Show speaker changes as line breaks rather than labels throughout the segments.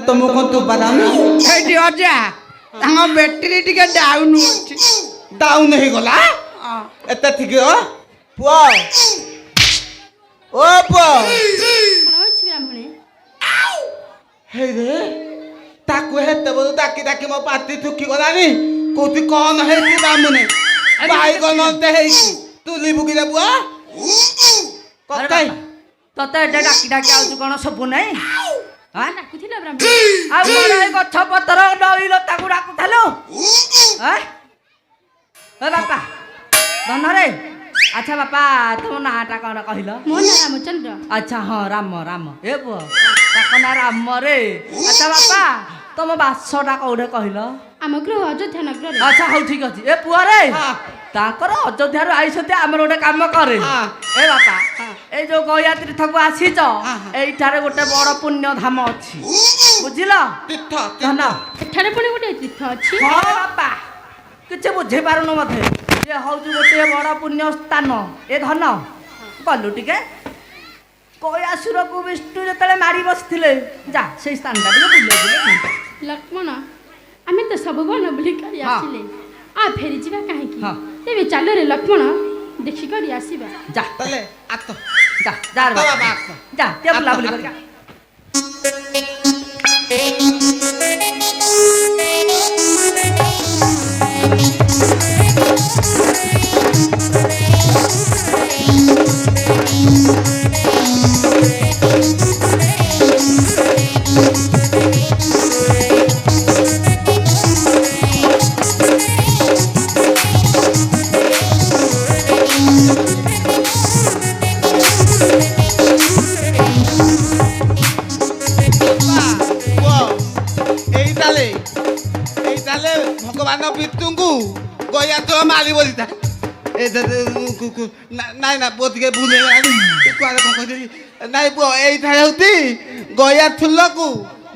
तुमको कौन तू बताऊनी
ଏଇଠି ଅଜା ତାଙ୍କ ବ୍ୟାଟେରୀ ଟିକେ ଡାଉନ୍ ଅଛି
डाउन नहीं गला एते ठीक हो पुआ ओ पुआ
କଣ ଅଛି ବ୍ରାହ୍ମଣେ
हे रे ताकू हेते बोल ताकी ताकी मो पाती थुकी गलानी कोती कौन है ती बामुने भाई कोन ते है तुली बुकी रे पुआ कतई
ତତେ ଏଟେ ଡାକି ଡାକି ଆଉଛୁ କ'ଣ ସବୁ ନାହିଁ ହଁ
ଡାକୁଥିଲା ବ୍ରାହ୍ମଣ
ଆଉ କ'ଣ ଏ ଗଛ ପତ୍ର ଡଳି ଲତାକୁ ଡାକୁଥିଲୁ ଏ ବାପା ଧନରେ ଆଚ୍ଛା ବାପା ତମ ନାଁଟା କ'ଣ କହିଲ
ମୋ ନାଁ ରାମଚନ୍ଦ୍ର
ଆଚ୍ଛା ହଁ ରାମ ରାମ ଏ ପୁଅ ତାଙ୍କ ନାଁ ରାମ ରେ ଆଚ୍ଛା ବାପା ତମ ବାସଟା କୋଉଠି କହିଲ
ଆମ ଗୃହ ଅଯୋଧ୍ୟା ନଗରରେ
ଆଚ୍ଛା ହଉ ଠିକ ଅଛି ଏ ପୁଅ ରେ
ହଁ।
ତାଙ୍କର ଅଯୋଧ୍ୟାରୁ ଆଇଛନ୍ତି ଆମର ଗୋଟେ କାମ କରେ
ହଁ।
ଏ ବାପା ଏଇ ଯୋଉ ଗୟା ତୀର୍ଥକୁ ଆସିଛ
ହଁ।
ଏଇଠାରେ ଗୋଟେ ବଡ ପୁଣ୍ୟ ଧାମ ଅଛି ବୁଝିଲ
तीर्थ
ଧନ
ଏଠାରେ ପୁଣି ଗୋଟେ ତୀର୍ଥ ଅଛି
ହଁ ବାପା କିଛି ବୁଝିପାରୁନୁ ମତେ ଇଏ ହଉଛି ଗୋଟେ ବଡ ପୁଣ୍ୟ ସ୍ଥାନ ଏ ଧନ ଗଲୁ ଟିକେ କୈଳାସୁରକୁ ବିଷ୍ଣୁ ଯେତେବେଳେ ମାରି ବସିଥିଲେ ଯା ସେଇ ସ୍ଥାନଟା ଟିକେ ବୁଲେଇ ବୁଲେଇ
ଲକ୍ଷ୍ମଣ ଆମେ ତ ସବୁ ବନ ବୁଲି କରି
ହଁ।
ଆସିଲେ ଆଉ ଫେରି ଯିବା କାହିଁକି
ହଁ।
ତେବେ ଚାଲରେ ଲକ୍ଷ୍ମଣ ଦେଖିକରି ଆସିବା
ଯା
तले आतो
ଯା ଯା ରେ
ବାପା,
ବାପା
ବାପା।
ଯା ଟିକେ ବୁଲାବୁଲି କରି
भगवान पितुंकु गया तो मारी बोलिता ए नाई ना बोत के भूले कुआरे कौन कहली नाई पो एई थाय होती गया थुलकु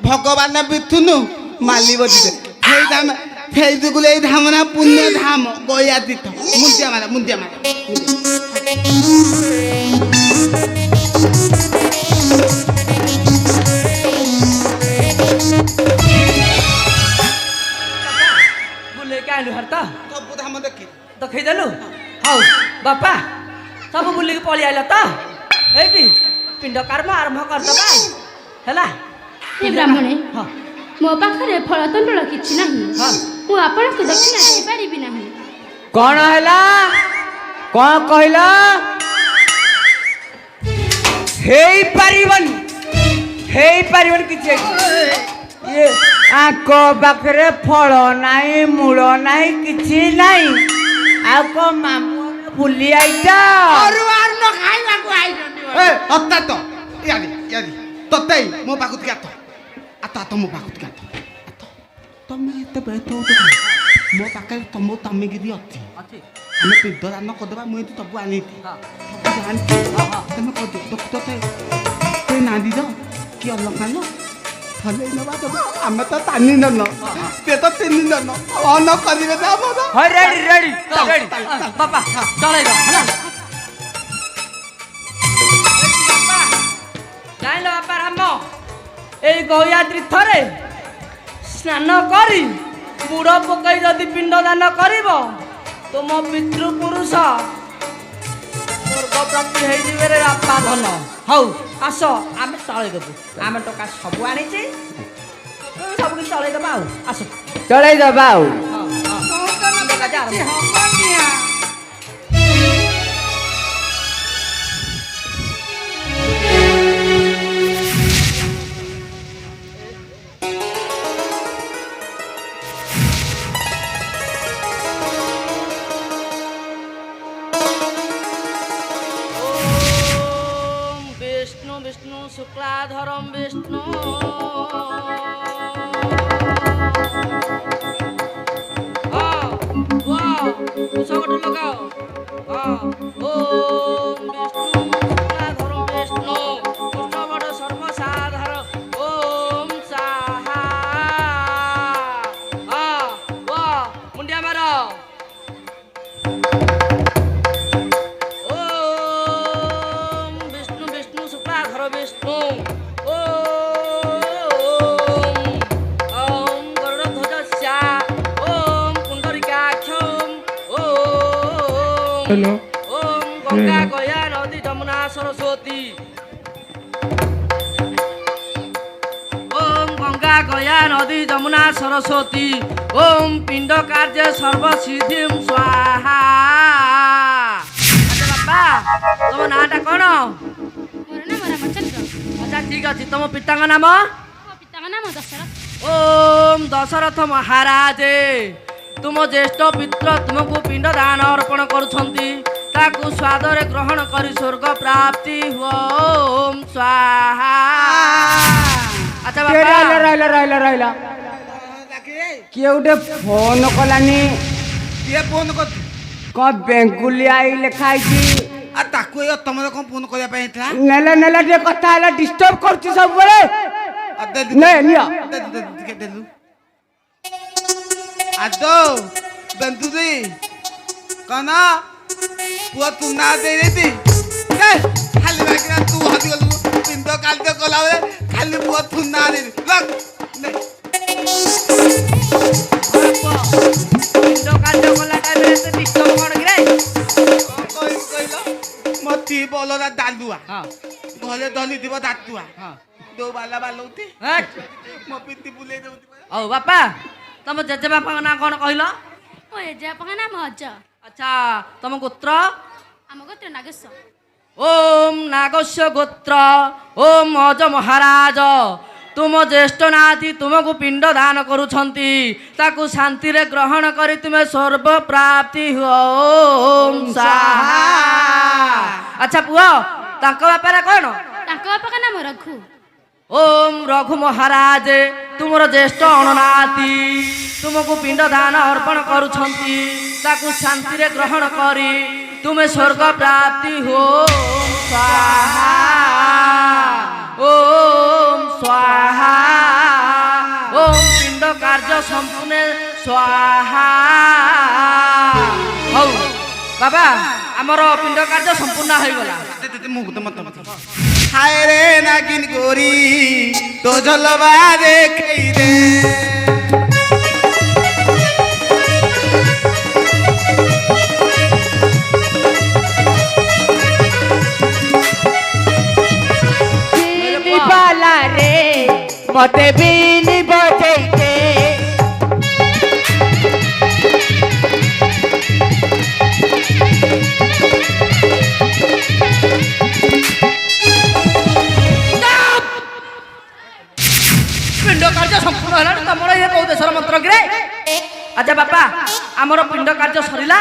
भगवान पितुनु माली बोलिते फेई धाम फेई दुगुले एई धाम ना पुण्य धाम गया तीर्थ मुंदिया मारा
ବୁଲେଇକି ଆଇଲୁ ହର ତ
ସବୁ ଧାମ ଦେଖି
ଦେଖେଇଦେଲୁ ହଉ ବାପା ସବୁ ବୁଲିକି ପଳେଇ ଆଇଲ ତ ଏଇଠି ପିଣ୍ଡ କର୍ମ ଆରମ୍ଭ କରିଦେବା ହେଲା
ହେ ବ୍ରାହ୍ମଣେ
ହଁ
ମୋ ପାଖରେ ଫଳ ତଣ୍ଡୁଳ କିଛି ନାହିଁ
ହଁ
ମୁଁ ଆପଣଙ୍କୁ ଦକ୍ଷିଣା ଦେଇପାରିବି ନାହିଁ
କ'ଣ ହେଲା କ'ଣ କହିଲ ହେଇପାରିବନି କିଛି ଇଏ ଆଙ୍କ ପାଖରେ ଫଳ ନାହିଁ ମୂଳ ନାହିଁ କିଛି ନାହିଁ ଆଉ କ'ଣ ମାମୁଁ ବୁଲି ଆଇଛ
ए अत्ता तो यादी ततै मो पाखु के आतो मो पाखु के आतो तमे एते बेतो मो पाखे तमे गिरी अछि हम पिद्ध दान करदबा मुई तो सब आनीती जान तमे को डॉक्टर ते ना दी दो कि अलग खानो भले नबा तो हम तो तानी न ते तो तिनी न अन करिवे त हम
ହଁ ରେଡି ବାପା ଚଳେଇବ ହେଲା ଜାଣିଲ ବାପା ରାମ ଏଇ ଗୟା ତୀର୍ଥରେ ସ୍ନାନ କରି ବୁଡ଼ ପକାଇ ଯଦି ପିଣ୍ଡ ଦାନ କରିବ ତୁମ ପିତୃପୁରୁଷ ସ୍ୱର୍ଗପ୍ରାପ୍ତି ହେଇଯିବେ ରେ ବାପା ଧନ ହଉ ଆସ ଆମେ ଚଳେଇଦେବୁ ଆମେ ଟଙ୍କା ସବୁ ଆଣିଛି ସବୁ କିଛି ଚଳେଇଦେବା ଆଉ ଆସ
ଚଳେଇଦବା ଆଉ
विष्णु विष्णु शुक्लाधरम विष्णु सबट लगाओ ओम विष्णु शुक्लाधरम विष्णु कृष्णवट सर्वसाधार ओम साहा मुंडिया मार ओम विष्णु विष्णु शुक्लाधर विष्णु ओम
হ্যালো
ওম গঙ্গা গয়া নদী যমুনা সরস্বতী ওম গঙ্গা গয়া নদী যমুনা সরস্বতী ওম পিণ্ড কার্যে সর্বসিদ্ধিম স্বাহা আচ্ছা বাপা তোমার নাঁটা কোন
ମୋର ନାମ ରାମଚନ୍ଦ୍ର।
আচ্ছা ঠিক আছে তোমার পিতাঙ্গ নাম
ମୋ ପିତାଙ୍କ ନାମ ଦଶରଥ।
ওম দশরথ মহারাজে তুম জ্যেষ্ঠ পিতৃ তুমକୁ ପିଣ୍ଡ ଦାନ ଅର୍ପଣ କରୁଛନ୍ତି ତାକୁ ସ୍ୱାଦରେ ଗ୍ରହଣ କରି ସ୍ୱର୍ଗ ପ୍ରାପ୍ତି ହୁଅ ଓମ୍ ସ୍ୱାହା ଆଚ୍ଛା ବାପା
ରହିଲା ରହିଲା ରହିଲା କିଏ ଗୋଟେ ଫୋନ କଲାନି
କିଏ ଫୋନ୍ କରୁଛି
କଣ ବେଙ୍ଗୁଲି ଆଇ ଲେଖା ହେଇଛି
ଆଉ ତାକୁ ଏଇ ତମର କ'ଣ ଫୋନ୍ କରିବା ପାଇଁ ହେଇଥିଲା
ନେଲା ନେଲା ଟିକେ କଥା ହେଲା ଡିଷ୍ଟର୍ବ କରୁଛି ସବୁବେଳେ
ଆଉ ଦେ
ନେ ନିଅ
ଟିକେ ଦେଲୁ ଆଦ ବେନ୍ଦୁଦି କଣ ପୁଅ ତୁ ନା ଦେଇଦେଇଛି ଖାଲି ବାକିନା ତୁ ହଜିଗଲୁ ପିଣ୍ଡ କାର୍ଯ୍ୟ କଲାବେଳେ ଖାଲି ପୁଅ ତୁ ନା ଦେଇଛି
ପିଣ୍ଡ କାର୍ଯ୍ୟ କଲା ଟାଇମରେ ଏତେ ଡିଷ୍ଟର୍ବ କ'ଣ କିରେ
କହିଲ ମତି ବଲରା ଡାଲୁଆ ଘରେ ଧରିଥିବ ଦାତୁଆ ଦୋ ବାଲା ବାଲଉତି ମୋ ପିତି ବୁଲେଇ ଦଉଛି
ହଉ ବାପା ତମ ଜେଜେବାପାଙ୍କ ନାଁ କ'ଣ କହିଲ
ମୋ ଜେଜେବାପାଙ୍କ ନାମ ଅଜ।
ଆଚ୍ଛା ତମ ଗୋତ୍ର
ଆମ ଗୋତ୍ର ନାଗେଶ୍ୱର।
ওম নাগস্য গোত্র ওম অজ মহারাজ তুম জ্যেষ্ঠ নাতি তুমକୁ পিণ্ড দান କରୁଛନ୍ତି ତାକୁ ଶାନ୍ତିରେ ଗ୍ରହଣ କରି ତୁମେ ସର୍ବ ପ୍ରାପ୍ତି ହୁଅ ଓମ୍ ସ୍ୱାହା ଆଚ୍ଛା ପୁଅ ତାଙ୍କ ବାପାର କ'ଣ
ତାଙ୍କ ବାପାଙ୍କ ନାମ ରଘୁ।
ওম রঘু মহারাজ তুমর জ্যেষ্ঠ অণনাতি তুমକୁ ପିଣ୍ଡ ଦାନ ଅର୍ପଣ କରୁଛନ୍ତି ତାକୁ ଶାନ୍ତିରେ ଗ୍ରହଣ କରି ତୁମେ ସ୍ୱର୍ଗ ପ୍ରାପ୍ତି ହୋ ସ୍ୱାହା ଓମ୍ ସ୍ୱାହା ଓମ୍ ପିଣ୍ଡ କାର୍ଯ୍ୟ ସମ୍ପୂର୍ଣ୍ଣ ସ୍ୱାହା ହଉ ବାବା ଆମର ପିଣ୍ଡ କାର୍ଯ୍ୟ ସମ୍ପୂର୍ଣ୍ଣ ହୋଇଗଲା
হায় রে নাগিন গরি তো জলবা দেখেই রে
বালা রে মতে বিনি বজাইতে
ପିଣ୍ଡ କାର୍ଯ୍ୟ ସମ୍ପୂର୍ଣ୍ଣ ହେଲାଣି ତମର ଇଏ କୋଉ ଦେଶର ମନ୍ତ୍ର କିରେ ଆଚ୍ଛା ବାପା ଆମର ପିଣ୍ଡ କାର୍ଯ୍ୟ ସରିଲା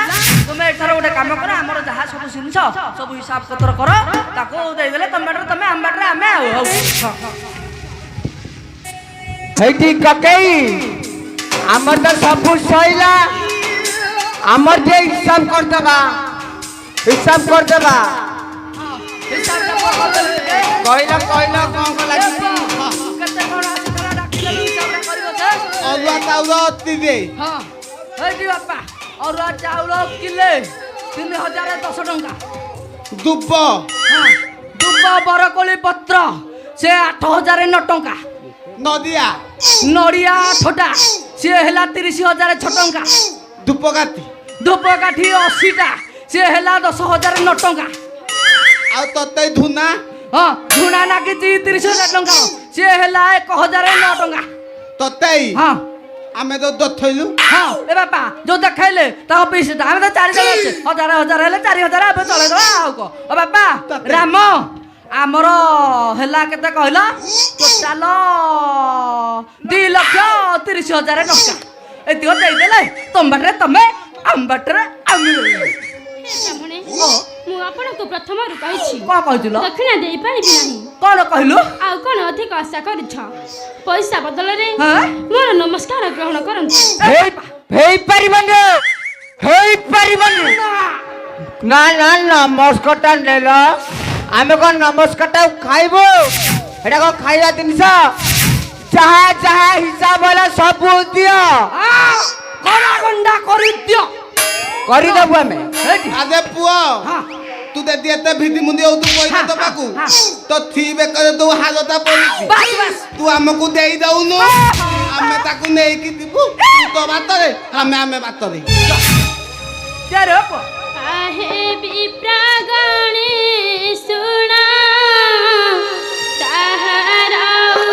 ତୁମେ ଏଠାର ଗୋଟେ କାମ କର ଆମର ଯାହା ସବୁ ଜିନିଷ ସବୁ ହିସାବ ପତ୍ର କର ତାକୁ ଦେଇଦେଲେ ତମ ବାଟରେ ତମେ ଆମ ବାଟରେ ଆମେ ଆଉ ହଉ
ହେଇଟି କକେଇ ଆମର ତ ସବୁ ସଇଲା ଆମର ଯେ ହିସାବ କରିଦେବା କହିଲା କହିଲା କଣ କଲା
କେତେ କଣ ଆସିଥିଲା ଡାକିଲେ ହିସାବଟା କରିବ ଯେ
ଅରୁଆ ଚାଉଳ ଅତି ଦେ
ହଁ ହେଇଟି ବାପା ଅରୁଆ ଚାଉଳ କିଲେ 3010 ଟଙ୍କା
ଦୁବ
ଦୁବ ବରକୋଳି ପତ୍ର ସେ 8009 ଟଙ୍କା
ନଦିଆ
ନଡ଼ିଆ ଠୋଟା ସିଏ ହେଲା 30,006 ଟଙ୍କା
ଧୂପକାଠି
ଧୂପକାଠି 80ଟା ସିଏ ହେଲା 10,009 ଟଙ୍କା
ଆଉ ତତେ ଧୁନା
ହଁ ଝୁଣା ନାଗିଛି 30,000 ଟଙ୍କା ସିଏ ହେଲା 1,009 ଟଙ୍କା
ତତେ
ହଁ
ଆମେ ତ ଦଥଇଲୁ
ହଁ ଏ ବାପା ଯୋଉ ଦେଖାଇଲେ ତାଙ୍କ ପିସିଟା ଆମେ ତ 4 ଜଣ ଅଛେ 1000 ହେଲେ 4,000 ଏବେ ଚଳେଇଦବା ଆଉ କଣ ଓ ବାପା ରାମ ଆମର ହେଲା କେତେ କହିଲ ଟୋଟାଲ 2,30,000 ଟଙ୍କା ଏତିକ ଦେଇଦେଲେ ତମ ବାଟରେ ତମେ ଆମ ବାଟରେ ଆମେ
ହେ ବ୍ରାହ୍ମଣେ ମୁଁ ଆପଣଙ୍କୁ ପ୍ରଥମରୁ କହିଛି
କଣ କହିଥିଲ
ଦକ୍ଷିଣା ଦେଇପାରିବି ନାହିଁ।
କଣ କହିଲୁ
ଆଉ କଣ ଅଧିକ ଆଶା କରିଛ ପଇସା ବଦଳରେ
ହଁ?
ମୋର ନମସ୍କାର ଗ୍ରହଣ କରନ୍ତୁ।
ହେଇପାରିବନି ନା ନା ନମସ୍କାରଟା ନେଲ ଆମେ କଣ ନମସ୍କାରଟା ଖାଇବୁ ଏଟା କଣ ଖାଇବା ଜିନିଷ ଯାହା ଯାହା ହିସାବ ହେଲା ସବୁ ଦିଅ
କଣା ଗଣ୍ଡା କରିଦିଅ
କରିଦେବୁ ଆମେ
ଆଦେ ପୁଅ
ହଁ
ତୁ ଯଦି ଏତେ ଭିଡି ମୁଣ୍ଡି ହଉ ତୁ ପଇସା ଦବାକୁ ତ ଥି ବେକରେ ତୁ ହାଲତା ପଡୁଛି
ବାସ୍ ବାସ୍
ତୁ ଆମକୁ ଦେଇ ଦଉନୁ ଆମେ ତାକୁ ନେଇକି ଯିବୁ ତୁ ତୋ ବାଟରେ ଆମେ ବାଟରେ
କେ ରେ ପୁଅ
ଆହେ ବିପ୍ରାଗଣେ ଶୁଣ ତାହାର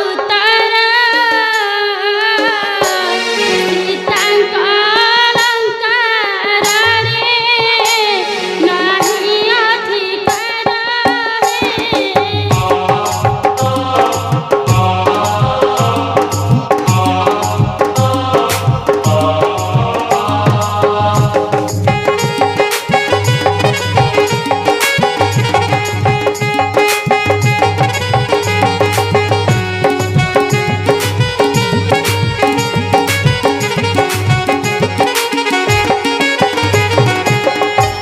ଉତ୍ତର ସୀତାଙ୍କ ଅଳଙ୍କାରରେ ନାହିଁ ଅଧିକାର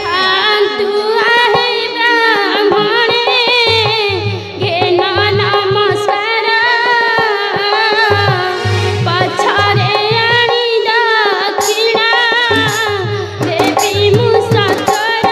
শান্তু আহে ব্রাহ্মণে ঘেন নমস্কার পছরে আনি দক্ষিণা দেবী মু সচর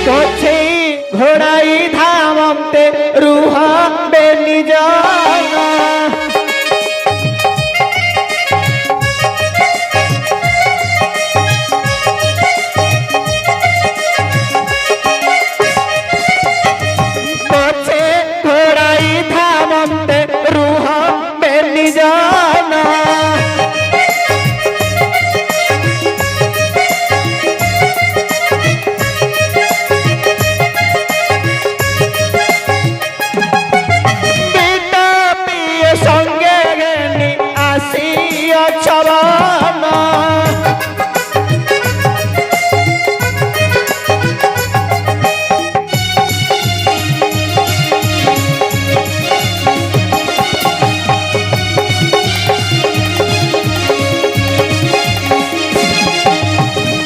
পছে ঘোড়াই ধামতে রুহ বেনি জানা পছে ঘোড়াই ধামতে রুহ বেনি জানা বেটা পিয়ে সঙ্গে গেনি আসিয়া ছবানা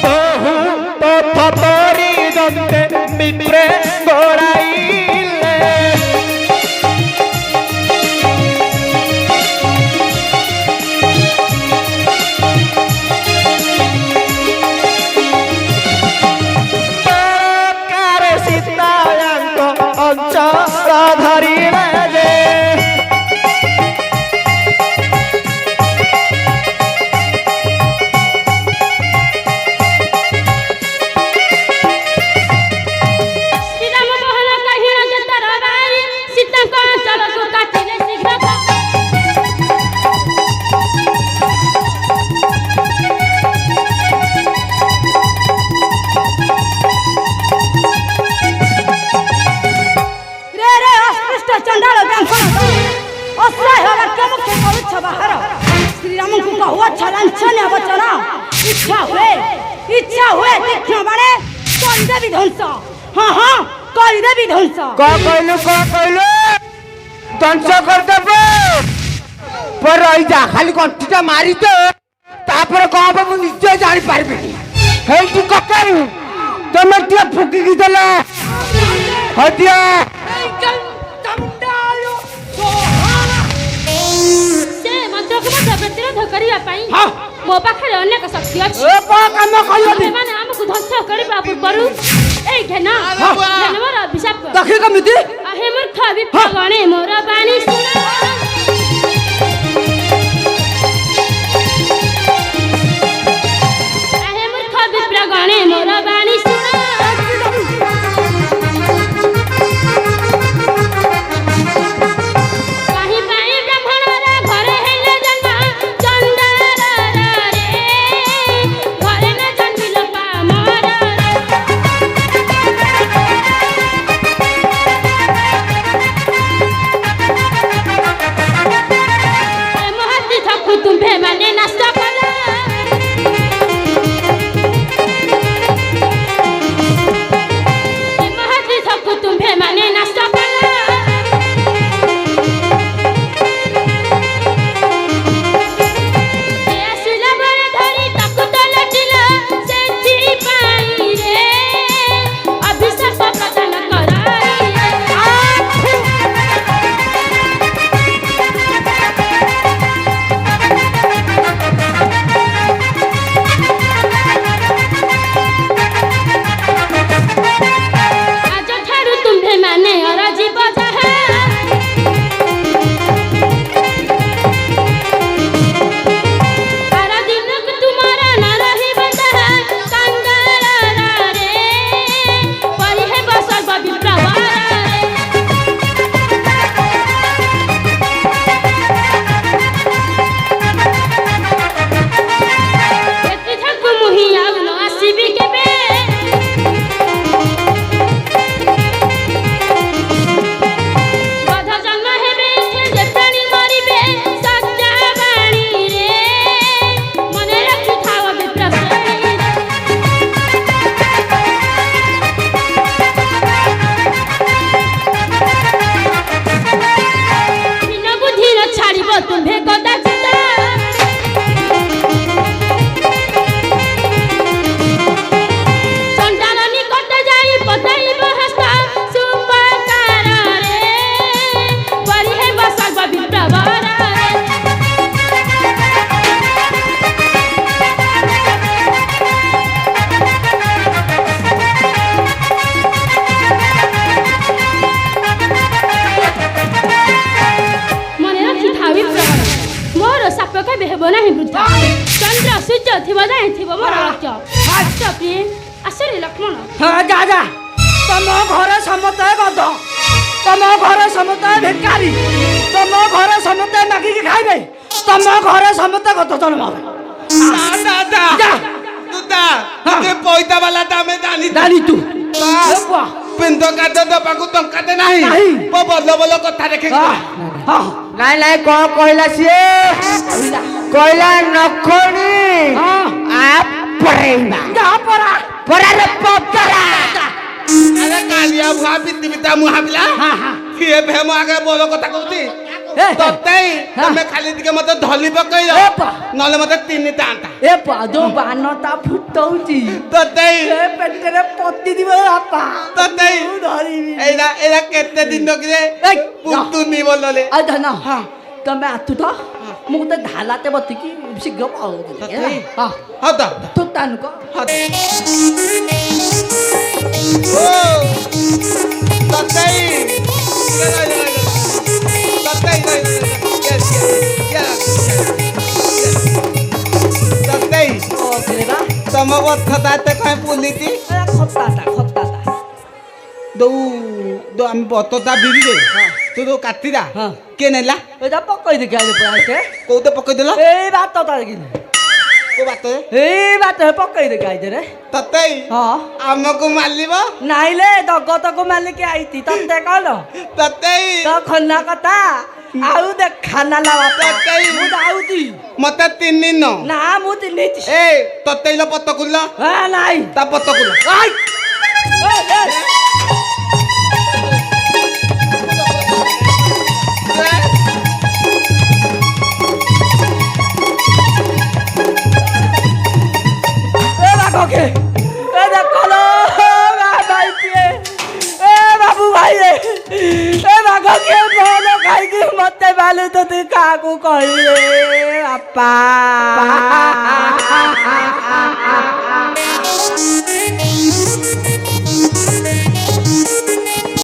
বহু পথ পরিদন্তে বিপ্রে গোড়াইলে কারে সীতায়াঙ্ক অঞ্চল ধরিলে যে
ଶ୍ରୀରାମ ମୋହନ କହିଣ ଯେତର ବାରି ସୀତାଙ୍କ ଅଞ୍ଚଳକୁ କାଟିଲେ ଶୀଘ୍ର
ରେ ରେ ଅସ୍ପୃଷ୍ଟ ଚଣ୍ଡାଳ ବ୍ରାହ୍ମଣ ଅସହାୟ ବାକ୍ୟ ମୁଖେ କରୁଛ ବାହାର ଶ୍ରୀରାମଙ୍କୁ କହୁଅଛ ଲାଞ୍ଛନୀୟ ବଚନ ଇଚ୍ଛା ହୁଏ ତୀକ୍ଷ୍ଣ ବାଣେ କରିଦେବି ଧ୍ୱଂସ ହଁ ହଁ କରିଦେବି ଧ୍ୱଂସ
କହିଲୁ ଧ୍ୱଂସ କରିଦେବ पर रही जा खाली कंठीटा मारी दे तापर कौन हब मु निश्चय जानी पारबेनी हे तू ककरू तमे टिया फुकी की देला हदिया
ସେ ମନ୍ତ୍ରକୁ ମଧ୍ୟ ପ୍ରତିରୋଧ କରିବା ପାଇଁ ମୋ ପାଖରେ ଅନେକ ଶକ୍ତି ଅଛି
ए को काम करियो
ସେମାନେ ଆମକୁ ଧ୍ୱଂସ କରିବା ପୂର୍ବରୁ ଏଇ ଘେନ ମୋର ଅଭିଶାପ କର
देखि कमिति
ଆହେ ମୂର୍ଖ ବିପ୍ରଗଣେ ମୋର ବାଣୀ ଶୁଣ ଆହେ ମୂର୍ଖ ବିପ୍ରଗଣେ ମୋର ବାଣୀ ଶୁଣ କାହିଁ ପାଇଁ ବ୍ରାହ୍ମଣର ଘରେ ହେଲେ ଜନ୍ମ ଚଣ୍ଡାଳର ରେ ଜାଣିଥିବ ମୋର ଲକ୍ଷ୍ୟ। ଆସ ପ୍ରେମ ଆସରେ ଲକ୍ଷ୍ମଣ।
ହଁ ଯା ଯା ତମ ଘରେ ସମସ୍ତେ ଗଧ ତମ ଘରେ ସମସ୍ତେ ଭିକାରୀ ତମ ଘରେ ସମସ୍ତେ ମାଗିକି ଖାଇବେ ତମ ଘରେ ସମସ୍ତେ ଗଧ ଜନ୍ମ ହେବେ।
ପଇତା ବାଲା ଆମେ ଜାଣି
ଜାଣି ତୁ
ପିନ୍ଧ କାଦ ଦେବାକୁ ଟଙ୍କାଟେ ନାହିଁ ଭଲ ଭଲ କଥା ଦେଖେ।
ନାଇଁ ନାଇଁ କଣ କହିଲା ସିଏ କହିଲା ନଖଣି ପରାରେ ପତରା।
ଆରେ କାଳିଆ ଭୁଆ ପିତି ପିତା ମୁଁ ଭାବିଲା କିଏ ଭେମ ଆଗେ ଭଲ କଥା କହୁଛି ତତେ ତମେ ଖାଲି ଟିକେ ମତେ ଧଲି ପକେଇଲ ନହେଲେ ମତେ ତିନିଟା ଆଣ୍ଟା
ଏ ଯୋଉ ବାନଟା ଫୁଟଉଛି
ତତେ
ପେଟରେ ପତି ଦିବ ବାପା
ତତେ
ଧରିବି।
ଏଇଟା କେତେ ଦିନ କିରେ ପୁତୁନି ବୋଲଲେ
ଆଉ ଧନ ତମେ ଆତୁ ତ ମୁଁ ତ ଢାଲାତେ ବତିକି ଶୀଘ୍ର ପାଉଥିଲି
ହଁ ତ
ତୁ ତାନୁକ
ତମ କଥାଟା ଏତେ କାହିଁ ବୁଲିଛି
ଖତାଟା
ଦଉ ଆମେ ବତଟା ବିରିରେ ତୁ ଯୋଉ କାଟିରା କିଏ ନେଲା
ଏଇଟା ପକେଇ ଦେଖି ଆଇଲେ ପୁରା ଏତେ
କୋଉଟେ ପକେଇଦେଲ
ଏଇ ଭାତଟା ଦେଖିଲି
କୋଉ ବାତରେ
ଏଇ ଭାତ ପକେଇ ଦେଖି ଆଇছে ରେ
ତତେ
ହଁ
ଆମକୁ ମାଲିବ
ନାଇଲେ ଜଗତକୁ ମାଲିକି ଆଇତି ତତେ କଣ
ତତେ
ତ ଖନା କଥା ଆଉ ଦେଖା ନାଲା ବାପା ମୁଁ ଯାଉଛି
ମତେ ତିନି ନ
ନା ମୁଁ ତିନିଛି
ଏ ତତେ ପତକୁଲ
ନାଇଁ
ତା ପତକୁଲ
ବାବୁ ଭାଇ ଏ ବାଘ କିଏ ଭଲ ଖାଇକି ମତେ ବାଲୁ ତ ତୁ କାହାକୁ କହିଲେ ବାପା